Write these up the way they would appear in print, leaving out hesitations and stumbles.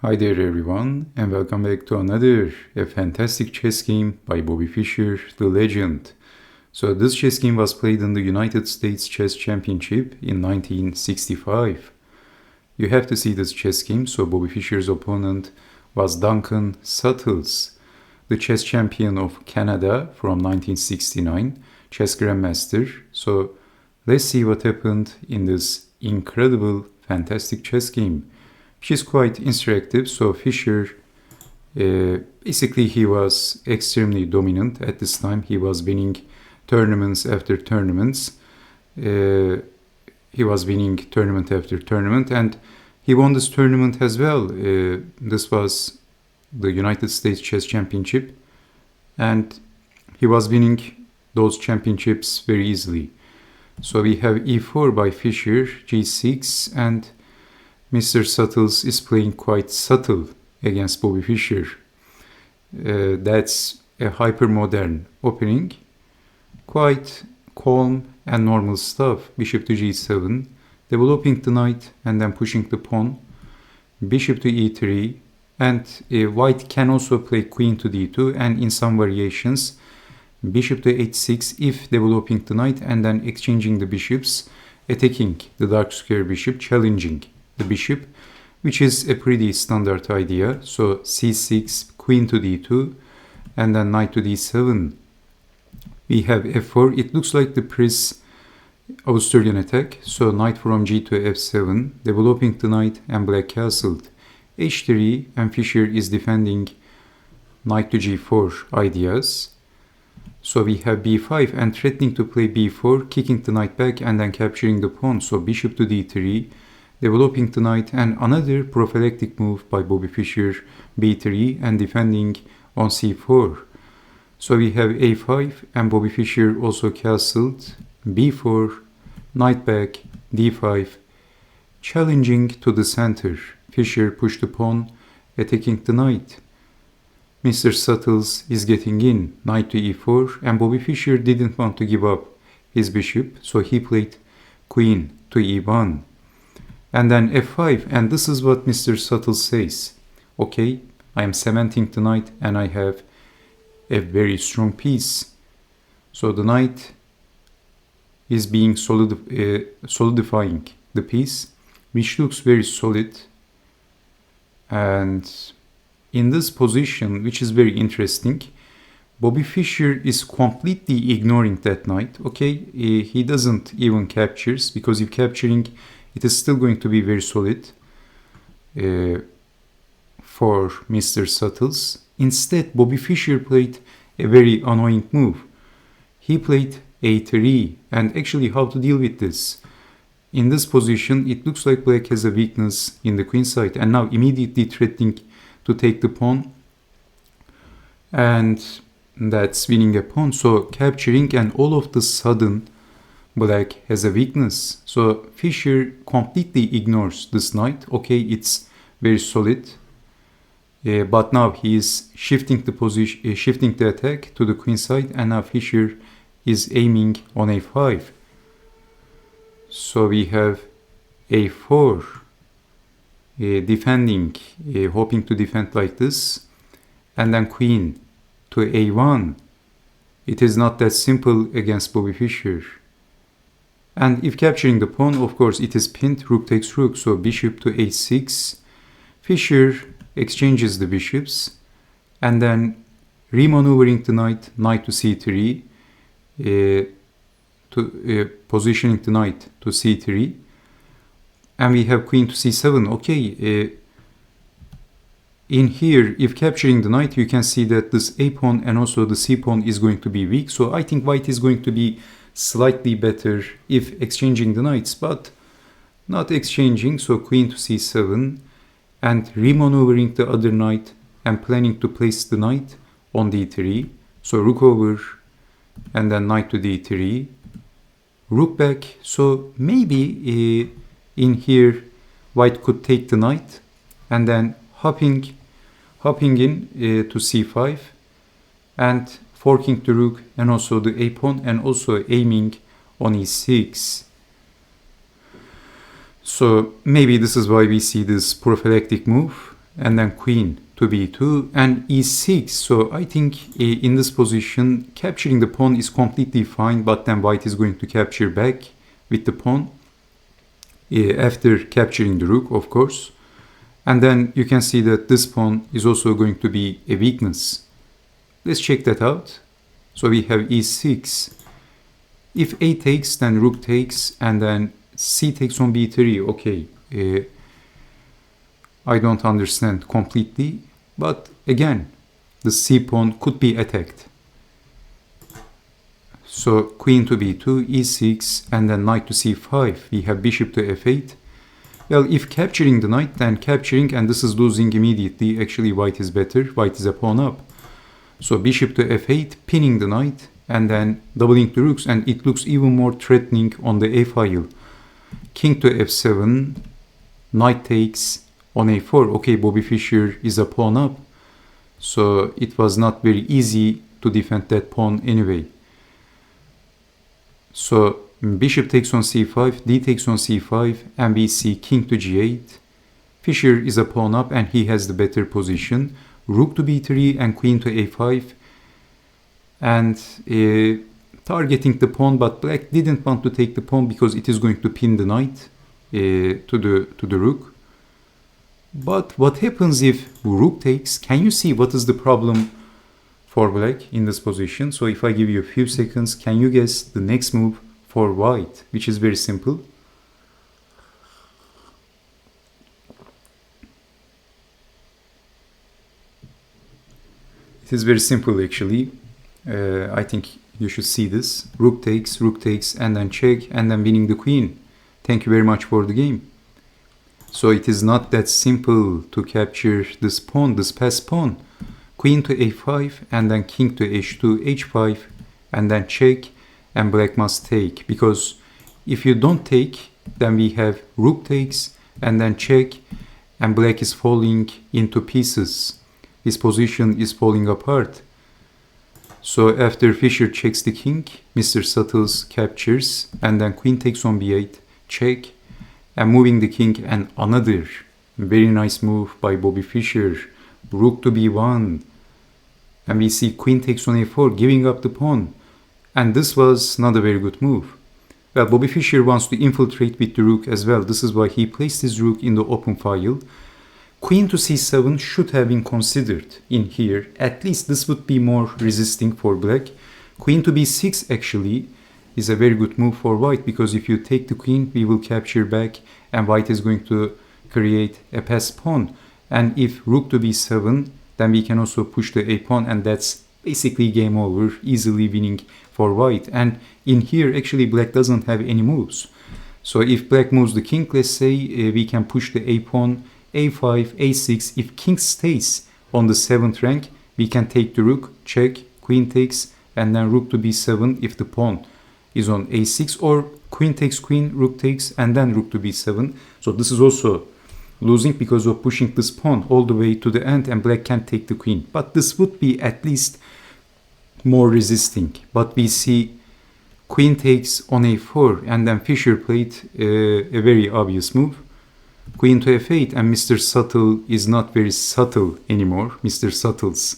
Hi there everyone, and welcome back to another fantastic chess game by Bobby Fischer, the legend. So this chess game was played in the United States Chess Championship in 1965. You have to see this chess game. So Bobby Fischer's opponent was Duncan Suttles, the chess champion of Canada from 1969, chess grandmaster. So let's see what happened in this incredible, fantastic chess game. She's quite interactive. So Fischer, basically he was extremely dominant at this time. He was winning tournaments after tournaments. He was winning tournament after tournament, and he won this tournament as well. This was the United States Chess Championship, and he was winning those championships very easily. So we have e4 by Fischer, g6, and Mr. Suttles is playing quite subtle against Bobby Fischer. That's a hyper-modern opening. Quite calm and normal stuff. Bishop to g7, developing the knight and then pushing the pawn. Bishop to e3, and white can also play queen to d2, and in some variations, bishop to h6 if developing the knight and then exchanging the bishops, attacking the dark square bishop, challenging the bishop, which is a pretty standard idea. So c6, queen to d2, and then knight to d7. We have f4. It looks like the Australian attack. So knight from g to f7, developing the knight and black castled. h3, and Fischer is defending knight to g4 ideas. So we have b5 and threatening to play b4, kicking the knight back and then capturing the pawn. So bishop to d3, developing the knight, and another prophylactic move by Bobby Fischer, b3, and defending on c4. So we have a5, and Bobby Fischer also castled, b4, knight back, d5, challenging to the center. Fischer pushed the pawn, attacking the knight. Mr. Suttles is getting in, knight to e4, and Bobby Fischer didn't want to give up his bishop, so he played queen to e1. And then f5, and this is what Mr. Suttles says. Okay, I am cementing the knight and I have a very strong piece. So the knight is being solidifying the piece, which looks very solid. And in this position, which is very interesting, Bobby Fischer is completely ignoring that knight. Okay, he doesn't even captures, because if capturing, it is still going to be very solid for Mr. Suttles. Instead, Bobby Fischer played a very annoying move. He played a3, and actually how to deal with this? In this position, it looks like black has a weakness in the queen side, and now immediately threatening to take the pawn, and that's winning a pawn. So capturing, and all of the sudden black has a weakness. So Fischer completely ignores this knight. Okay, it's very solid, but now he is shifting the position, shifting the attack to the queen side, and now Fischer is aiming on a5. So we have a4, defending, hoping to defend like this, and then queen to a1. It is not that simple against Bobby Fischer. And if capturing the pawn, of course, it is pinned, rook takes rook, so bishop to h6. Fischer exchanges the bishops, and then remaneuvering the knight, knight to c3, positioning the knight to c3, and we have queen to c7. Okay, in here, if capturing the knight, you can see that this a pawn and also the c pawn is going to be weak. So I think white is going to be slightly better if exchanging the knights, but not exchanging. So queen to c7, and remaneuvering the other knight and planning to place the knight on d3. So rook over, and then knight to d3, rook back. So maybe in here white could take the knight and then hopping in to c5 and forking the rook and also the a pawn, and also aiming on e6. So maybe this is why we see this prophylactic move. and then queen to b2 and e6. So I think in this position capturing the pawn is completely fine, but then white is going to capture back with the pawn after capturing the rook, of course. And then you can see that this pawn is also going to be a weakness. Let's check that out. So we have e6. If a takes, then rook takes, and then c takes on b3. Okay, I don't understand completely, but again, the c pawn could be attacked. So queen to b2, e6, and then knight to c5. We have bishop to f8. Well, if capturing the knight, then capturing, and this is losing immediately. Actually, white is better. White is a pawn up. So bishop to f8, pinning the knight, and then doubling the rooks, and it looks even more threatening on the a file. King to f7, knight takes on a4. Okay, Bobby Fischer is a pawn up. So it was not very easy to defend that pawn anyway. So bishop takes on c5, d takes on c5, and we see king to g8. Fischer is a pawn up and he has the better position. Rook to b3 and queen to a5. And targeting the pawn, but black didn't want to take the pawn because it is going to pin the knight to the rook. But what happens if rook takes? Can you see what is the problem for black in this position? So if I give you a few seconds, can you guess the next move for white, which is very simple? It is very simple actually. I think you should see this. Rook takes, and then check, and then winning the queen. Thank you very much for the game. So it is not that simple to capture this pawn, this passed pawn. Queen to a5, and then king to h2, h5, and then check, and black must take. Because if you don't take, then we have rook takes, and then check, and black is falling into pieces. His position is falling apart. So after Fischer checks the king, Mr. Suttles captures, and then queen takes on b8, check, and moving the king, and another very nice move by Bobby Fischer. Rook to b1, and we see queen takes on a4, giving up the pawn. And this was not a very good move. Well, Bobby Fischer wants to infiltrate with the rook as well. This is why he placed his rook in the open file. Queen to c7 should have been considered in here. At least this would be more resisting for black. Queen to b6 actually is a very good move for white, because if you take the queen, we will capture back, and white is going to create a passed pawn. And if rook to b7, then we can also push the a pawn, and that's basically game over, easily winning for white. And in here, actually, black doesn't have any moves. So if black moves the king, let's say, we can push the a pawn, a5, a6. If king stays on the 7th rank, we can take the rook, check, queen takes, and then rook to b7 if the pawn is on a6, or queen takes queen, rook takes, and then rook to b7. So this is also losing because of pushing this pawn all the way to the end, and black can't take the queen. But this would be at least more resisting. But we see queen takes on a4, and then Fischer played a very obvious move. Queen to f8, and Mr. Subtle is not very subtle anymore. Mr. Suttles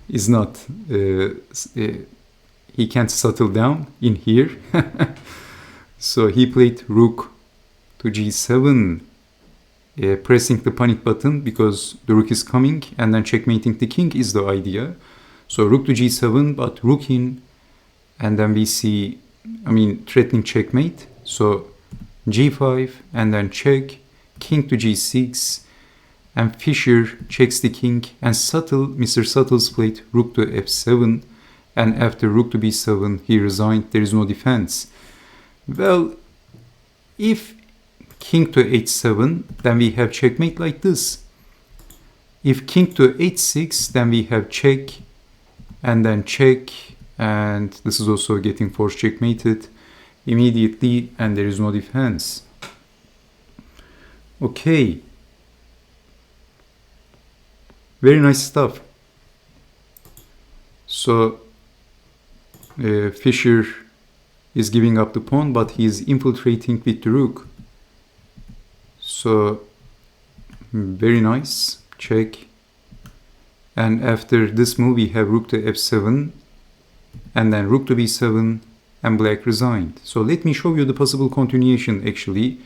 is not, he can't settle down in here. So he played rook to g7, pressing the panic button because the rook is coming, and then checkmating the king is the idea. So rook to g7, but rook in, and then we see, threatening checkmate. So g5, and then check, king to g6, and Fischer checks the king, and Mr. Suttles played rook to f7, and after rook to b7, he resigned. There is no defense. Well, if king to h7, then we have checkmate like this. If king to h6, then we have check, and then check, and this is also getting force checkmated immediately, and there is no defense. Okay, very nice stuff. So Fischer is giving up the pawn, but he is infiltrating with the rook. So very nice. check. And after this move, we have rook to f7, and then rook to b7, and black resigned. So let me show you the possible continuation actually.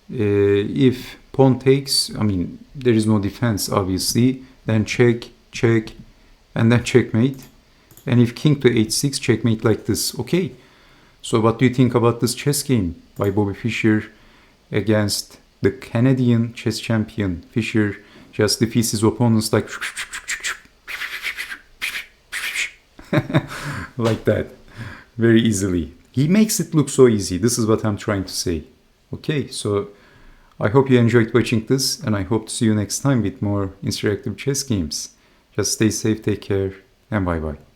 If pawn takes, I mean, there is no defense obviously, then check, check, and then checkmate. And if king to h6, checkmate like this. Okay, so what do you think about this chess game by Bobby Fischer against the Canadian chess champion? Fischer just defeats his opponents like like that, very easily. He makes it look so easy. This is what I'm trying to say. Okay, so I hope you enjoyed watching this, and I hope to see you next time with more interactive chess games. Just stay safe, take care, and bye bye.